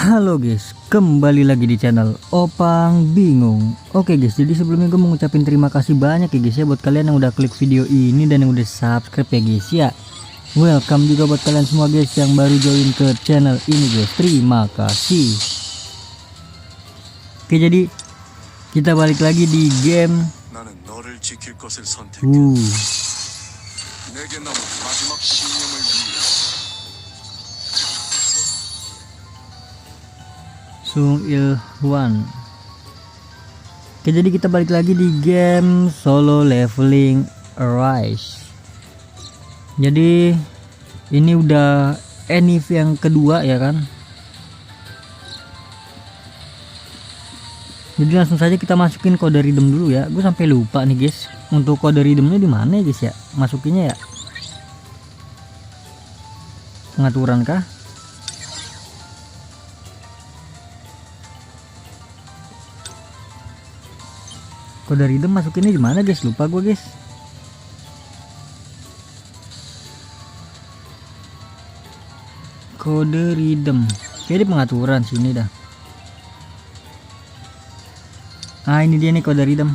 Halo guys, kembali lagi di channel Opang Bingung. Oke guys, jadi sebelumnya gue mau ngucapin terima kasih banyak ya guys ya buat kalian yang udah klik video ini dan yang udah subscribe ya guys ya. Welcome juga buat kalian semua guys yang baru join ke channel ini guys. Terima kasih. Oke, jadi kita balik lagi di game Sung-il-hwan. Oke, jadi kita balik lagi di game Solo Leveling Arise. Jadi ini udah enif yang kedua ya kan. Jadi langsung saja kita masukin kode redeem dulu ya. Gue sampai lupa nih guys. Untuk kode redeemnya di mana ya guys ya? Masukinnya ya. Pengaturan kah? Kode redeem masukinnya di mana guys? Lupa gue guys. Kode redeem. Jadi pengaturan sini dah. Ah, ini dia nih kode redeem.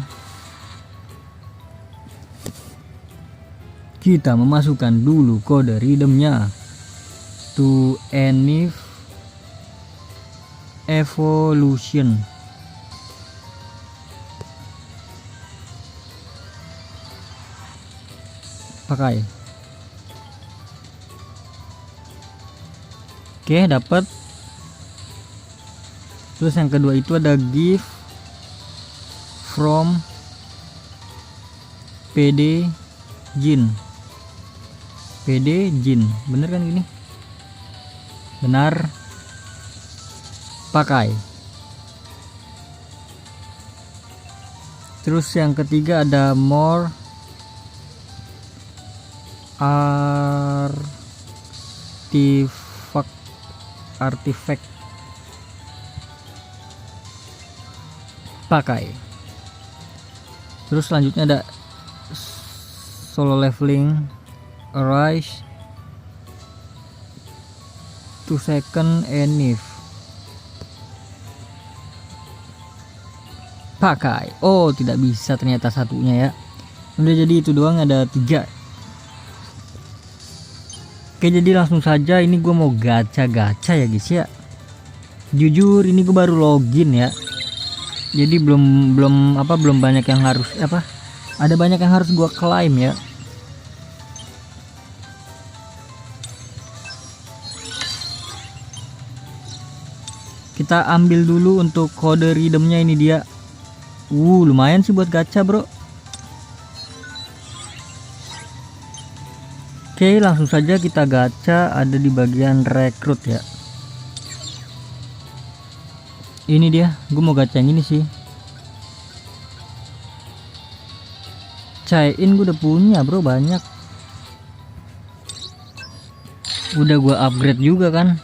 Kita memasukkan dulu kode redeemnya. To Enif Evolution. Pakai. Oke, dapat. Terus yang kedua itu ada gift from PD Jin. PD Jin, bener kan gini? Benar. Pakai. Terus yang ketiga ada more artifact. Pakai. Terus selanjutnya ada Solo Leveling Arise 2 second enif. Pakai. Oh, tidak bisa ternyata satunya ya. Udah, jadi itu doang, ada 3. Oke, jadi langsung saja ini gue mau gacha-gacha ya guys ya. Jujur ini gue baru login ya. Jadi belum banyak yang harus ada banyak yang harus gue klaim ya. Kita ambil dulu untuk kode redeemnya, ini dia. Lumayan sih buat gacha, bro. Oke, langsung saja kita gacha, ada di bagian rekrut ya. Ini dia, gue mau gacha yang ini sih. Cain gue udah punya bro, banyak. Udah gue upgrade juga kan.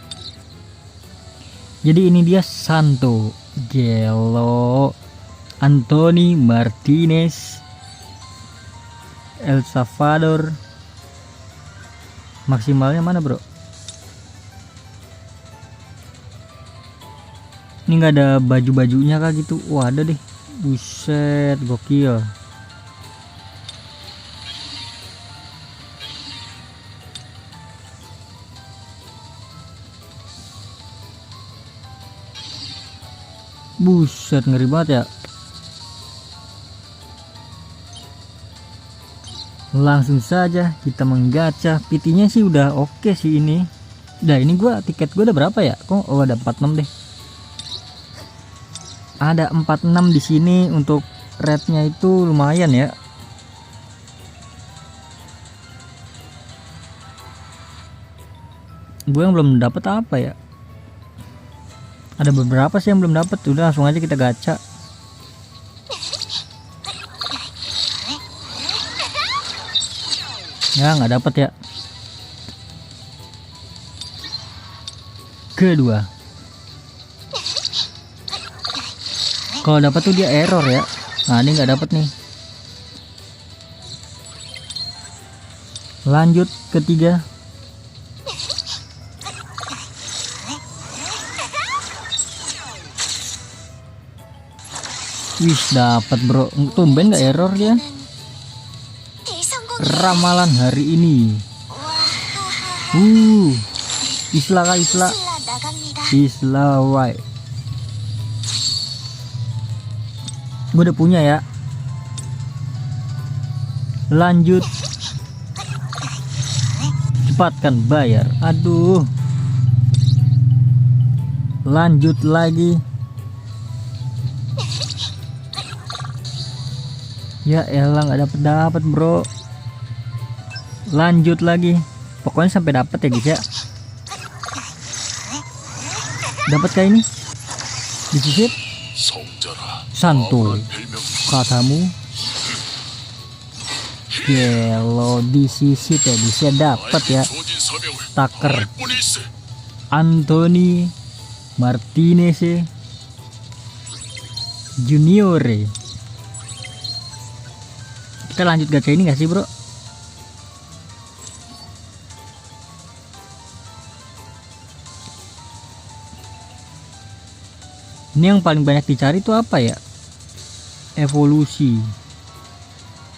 Jadi ini dia Santo, Gelo, Anthony Martinez, El Salvador. Maksimalnya mana bro? Ini nggak ada baju-bajunya kah gitu? Wah, ada deh. Buset, gokil. Buset, ngeri banget ya. Langsung saja kita menggacha. PT-nya sih udah oke sih ini. Nah, ini tiket gue udah berapa ya? Kok ada 46 deh. Ada 46 di sini. Untuk rate-nya itu lumayan ya. Gue yang belum dapat apa ya? Ada beberapa sih yang belum dapat. Udah, langsung aja kita gacha. Ya, nggak dapat ya. Kedua, kalau dapat tuh dia error ya. Nah, ini nggak dapat nih. Lanjut ketiga. Wih, dapat bro. Tumben nggak error dia. Ramalan hari ini. Isla kah Isla? Isla Y. Gue udah punya ya. Lanjut. Cepatkan bayar. Aduh. Lanjut lagi. Ya elah, nggak dapat bro. Lanjut lagi. Pokoknya sampai dapat ya guys ya. Dapat kayak ini. Disisip. Santuy. Katamu. Kalau disisip ya bisa dapat ya. Tucker. Anthony Martinez Junior. Kita lanjut gacha ini gak sih bro? Ini yang paling banyak dicari tuh apa ya? Evolusi.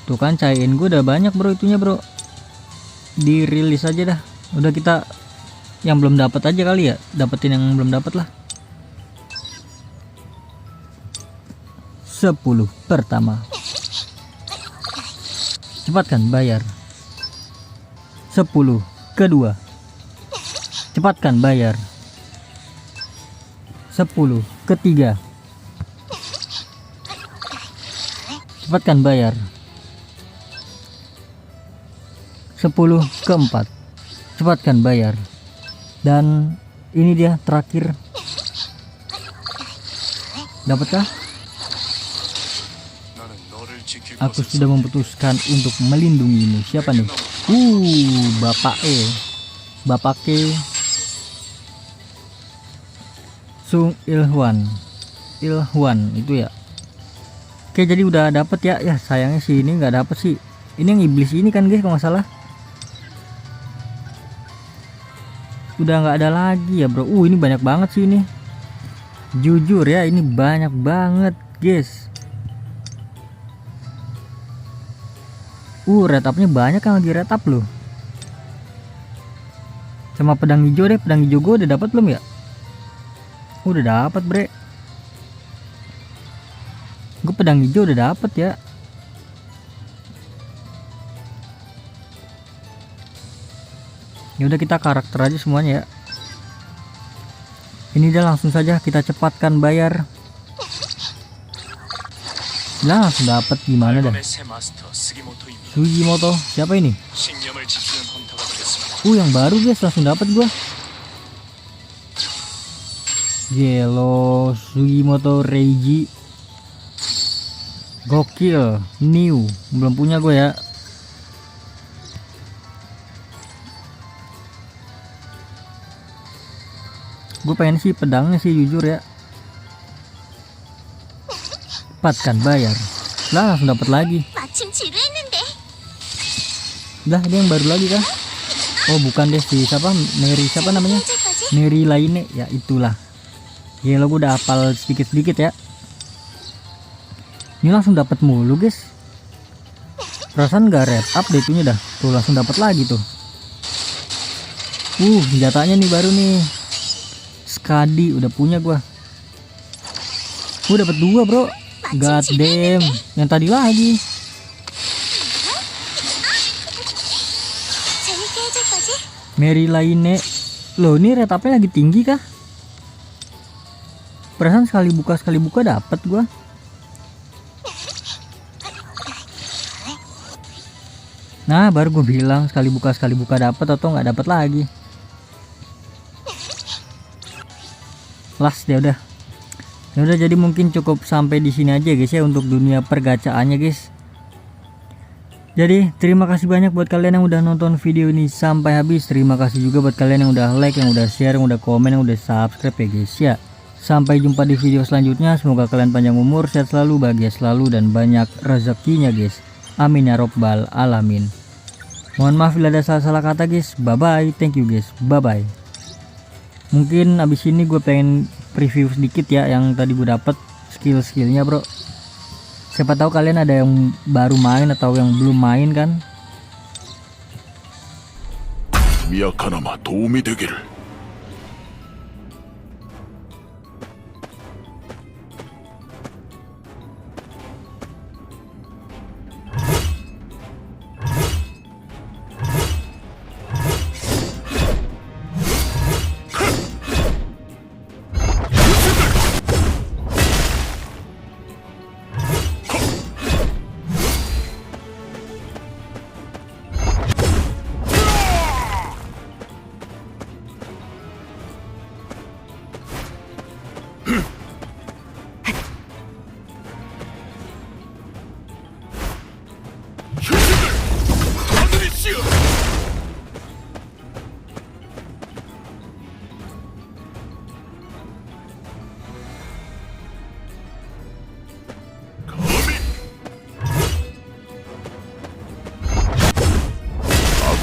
Tuh kan cain gue udah banyak bro itunya bro. Dirilis aja dah. Udah kita yang belum dapat aja kali ya. Dapetin yang belum dapat lah. 10 pertama. Cepatkan bayar. 10 kedua. Cepatkan bayar. 10 ketiga. Cepatkan bayar. 10 keempat. Cepatkan bayar. Dan ini dia terakhir. Dapatkah? Aku sudah memutuskan untuk melindungimu. Siapa nih? Bapak Sung Ilhwan itu ya. Oke, jadi udah dapet ya. Ya sayangnya sih ini nggak dapet sih. Ini yang iblis ini kan guys kalau nggak salah. Udah nggak ada lagi ya bro. Ini banyak banget sih ini. Jujur ya ini banyak banget guys. Red up-nya banyak yang lagi red up loh. Sama pedang hijau deh. Pedang hijau gue udah dapat belum ya? Udah dapat bre. Gue pedang hijau udah dapat ya. Ya udah kita karakter aja semuanya ya. Ini dia langsung saja kita cepatkan bayar. Lah langsung dapat gimana dah. Sugimoto siapa ini? Yang baru guys langsung dapat gua. Gelo Sugimoto Reiji. Gokil, new, belum punya gue ya. Gue pengen sih pedangnya sih jujur ya. Cepatkan bayar. Lah langsung dapat lagi. Lah dia yang baru lagi kah? Oh bukan deh, si siapa? Siapa namanya? Mary Laine ya itulah. Gelo gue udah hafal sedikit-sedikit ya. Ini langsung dapat mulu guys. Perasaan gak red up deh itunya dah. Tuh langsung dapat lagi tuh. Senjatanya nih baru nih. Skadi udah punya gua. Dapat 2 bro. God damn. Yang tadi lagi. Mary Laine. Loh ini red up-nya lagi tinggi kah? Perasaan sekali buka dapat gua. Nah baru gue bilang sekali buka dapat atau nggak dapat lagi. Last ya udah. Ya udah jadi mungkin cukup sampai di sini aja guys ya untuk dunia pergacaannya guys. Jadi terima kasih banyak buat kalian yang udah nonton video ini sampai habis. Terima kasih juga buat kalian yang udah like, yang udah share, yang udah komen, yang udah subscribe ya guys ya. Sampai jumpa di video selanjutnya. Semoga kalian panjang umur, sehat selalu, bahagia selalu, dan banyak rezekinya guys. Amin ya robbal alamin. Mohon maaf bila ada salah-salah kata guys. Bye bye. Thank you guys. Bye bye. Mungkin abis ini gue pengen preview sedikit ya yang tadi gue dapet skill-skillnya bro. Siapa tahu kalian ada yang baru main atau yang belum main kan. 速やかなまとうみできる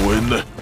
ごえんね